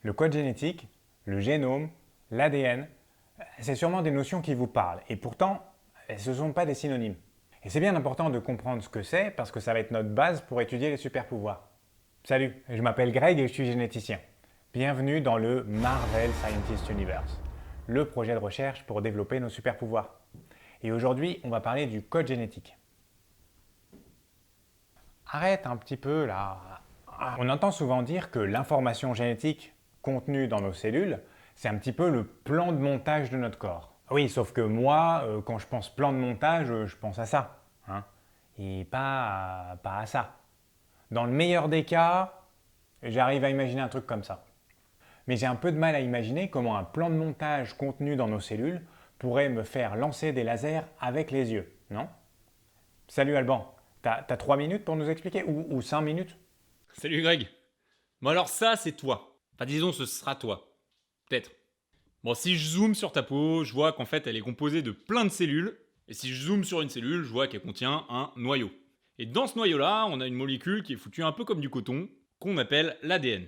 Le code génétique, le génome, l'ADN, c'est sûrement des notions qui vous parlent et pourtant, ce ne sont pas des synonymes. Et c'est bien important de comprendre ce que c'est parce que ça va être notre base pour étudier les super-pouvoirs. Salut, je m'appelle Greg et je suis généticien. Bienvenue dans le Marvel Scientist Universe, le projet de recherche pour développer nos super-pouvoirs. Et aujourd'hui, on va parler du code génétique. Arrête un petit peu là. On entend souvent dire que l'information génétique contenue dans nos cellules, c'est un petit peu le plan de montage de notre corps. Oui, sauf que moi, quand je pense plan de montage, je pense à ça. Hein, et pas à ça. Dans le meilleur des cas, j'arrive à imaginer un truc comme ça. Mais j'ai un peu de mal à imaginer comment un plan de montage contenu dans nos cellules pourrait me faire lancer des lasers avec les yeux, non? Salut Alban, t'as 3 minutes pour nous expliquer ou 5 minutes? Salut Greg. Bon alors ça c'est toi. Enfin disons ce sera toi. Peut-être. Bon si je zoome sur ta peau, je vois qu'en fait elle est composée de plein de cellules. Et si je zoome sur une cellule, je vois qu'elle contient un noyau. Et dans ce noyau là, on a une molécule qui est foutue un peu comme du coton, qu'on appelle l'ADN.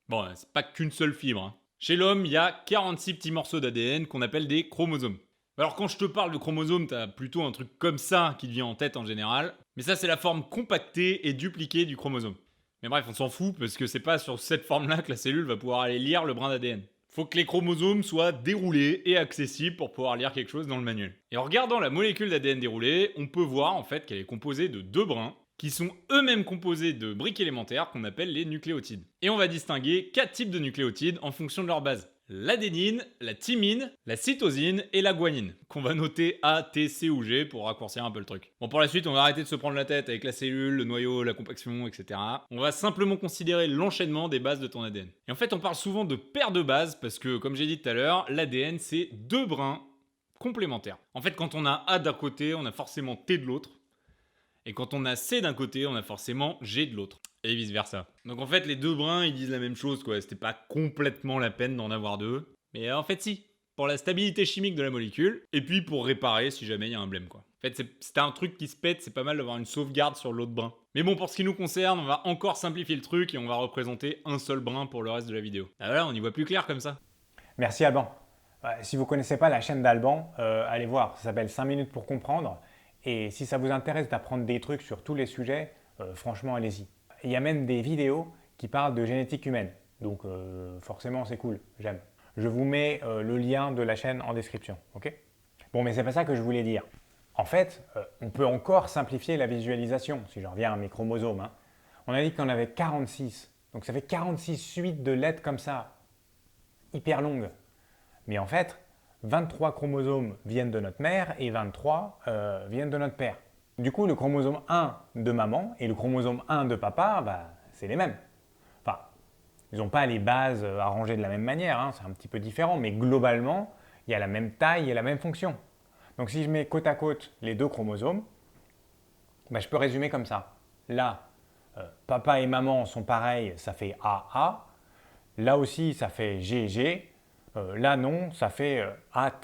Bon, c'est pas qu'une seule fibre. Hein. Chez l'homme, il y a 46 petits morceaux d'ADN qu'on appelle des chromosomes. Alors quand je te parle de chromosomes, t'as plutôt un truc comme ça qui te vient en tête en général. Mais ça c'est la forme compactée et dupliquée du chromosome. Mais bref, on s'en fout parce que c'est pas sur cette forme-là que la cellule va pouvoir aller lire le brin d'ADN. Faut que les chromosomes soient déroulés et accessibles pour pouvoir lire quelque chose dans le manuel. Et en regardant la molécule d'ADN déroulée, on peut voir en fait qu'elle est composée de deux brins qui sont eux-mêmes composés de briques élémentaires qu'on appelle les nucléotides. Et on va distinguer 4 types de nucléotides en fonction de leur base. L'adénine, la thymine, la cytosine et la guanine, qu'on va noter A, T, C ou G pour raccourcir un peu le truc. Bon, pour la suite, on va arrêter de se prendre la tête avec la cellule, le noyau, la compaction, etc. On va simplement considérer l'enchaînement des bases de ton ADN. Et en fait, on parle souvent de paires de bases parce que, comme j'ai dit tout à l'heure, l'ADN c'est deux brins complémentaires. En fait, quand on a A d'un côté, on a forcément T de l'autre. Et quand on a C d'un côté, on a forcément G de l'autre. Et vice versa. Donc en fait, les deux brins, ils disent la même chose, quoi. C'était pas complètement la peine d'en avoir deux. Mais en fait, si. Pour la stabilité chimique de la molécule, et puis pour réparer si jamais il y a un blême, quoi. En fait, c'est un truc qui se pète, c'est pas mal d'avoir une sauvegarde sur l'autre brin. Mais bon, pour ce qui nous concerne, on va encore simplifier le truc et on va représenter un seul brin pour le reste de la vidéo. Ah voilà, on y voit plus clair comme ça. Merci Alban. Si vous ne connaissez pas la chaîne d'Alban, allez voir, ça s'appelle 5 minutes pour comprendre. Et si ça vous intéresse d'apprendre des trucs sur tous les sujets, franchement, allez-y. Il y a même des vidéos qui parlent de génétique humaine. Donc forcément, c'est cool, j'aime. Je vous mets le lien de la chaîne en description, ok? Bon, mais c'est pas ça que je voulais dire. En fait, on peut encore simplifier la visualisation, si je reviens à mes chromosomes. Hein. On a dit qu'on avait 46. Donc ça fait 46 suites de lettres comme ça, hyper longues. Mais en fait, 23 chromosomes viennent de notre mère et 23 viennent de notre père. Du coup, le chromosome 1 de maman et le chromosome 1 de papa, bah, c'est les mêmes. Enfin, ils n'ont pas les bases arrangées de la même manière, hein, c'est un petit peu différent, mais globalement, il y a la même taille et la même fonction. Donc si je mets côte à côte les deux chromosomes, bah, je peux résumer comme ça. Là, papa et maman sont pareils, ça fait AA. Là aussi, ça fait GG. Là, non, ça fait AT.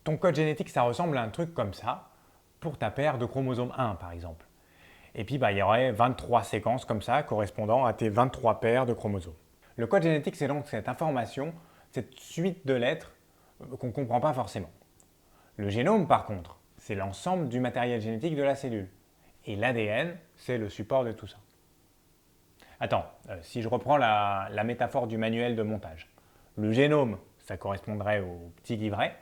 Ton code génétique, ça ressemble à un truc comme ça pour ta paire de chromosomes 1, par exemple. Et puis, bah, il y aurait 23 séquences comme ça correspondant à tes 23 paires de chromosomes. Le code génétique, c'est donc cette information, cette suite de lettres qu'on ne comprend pas forcément. Le génome, par contre, c'est l'ensemble du matériel génétique de la cellule. Et l'ADN, c'est le support de tout ça. Attends, si je reprends la métaphore du manuel de montage. Le génome, ça correspondrait au petit livret.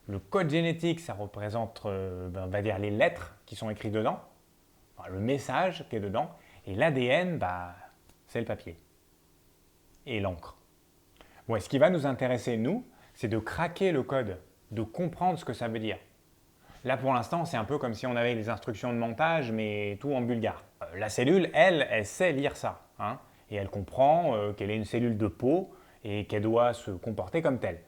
Le code génétique, ça représente, on va dire, les lettres qui sont écrites dedans, enfin, le message qui est dedans. Et l'ADN, bah, c'est le papier et l'encre. Bon, et ce qui va nous intéresser, nous, c'est de craquer le code, de comprendre ce que ça veut dire. Là, pour l'instant, c'est un peu comme si on avait les instructions de montage, mais tout en bulgare. La cellule, elle sait lire ça. Hein, et elle comprend qu'elle est une cellule de peau et qu'elle doit se comporter comme telle.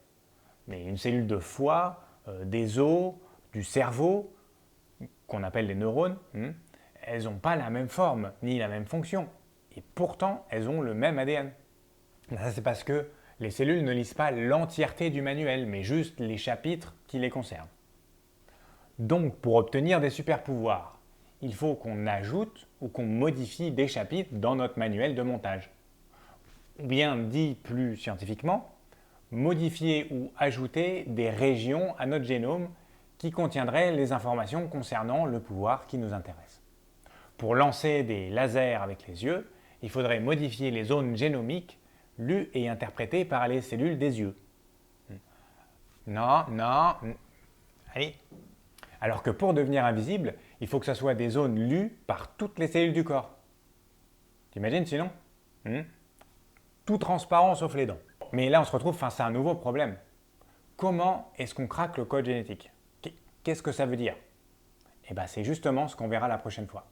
Mais une cellule de foie, des os, du cerveau, qu'on appelle les neurones, elles n'ont pas la même forme ni la même fonction. Et pourtant, elles ont le même ADN. Ça, c'est parce que les cellules ne lisent pas l'entièreté du manuel, mais juste les chapitres qui les concernent. Donc, pour obtenir des super pouvoirs, il faut qu'on ajoute ou qu'on modifie des chapitres dans notre manuel de montage. Ou bien, dit plus scientifiquement, modifier ou ajouter des régions à notre génome qui contiendraient les informations concernant le pouvoir qui nous intéresse. Pour lancer des lasers avec les yeux, il faudrait modifier les zones génomiques lues et interprétées par les cellules des yeux. Non, non, allez. Alors que pour devenir invisible, il faut que ce soit des zones lues par toutes les cellules du corps. T'imagines sinon? Tout transparent sauf les dents. Mais là, on se retrouve face à un nouveau problème. Comment est-ce qu'on craque le code génétique? Qu'est-ce que ça veut dire? Eh bien, c'est justement ce qu'on verra la prochaine fois.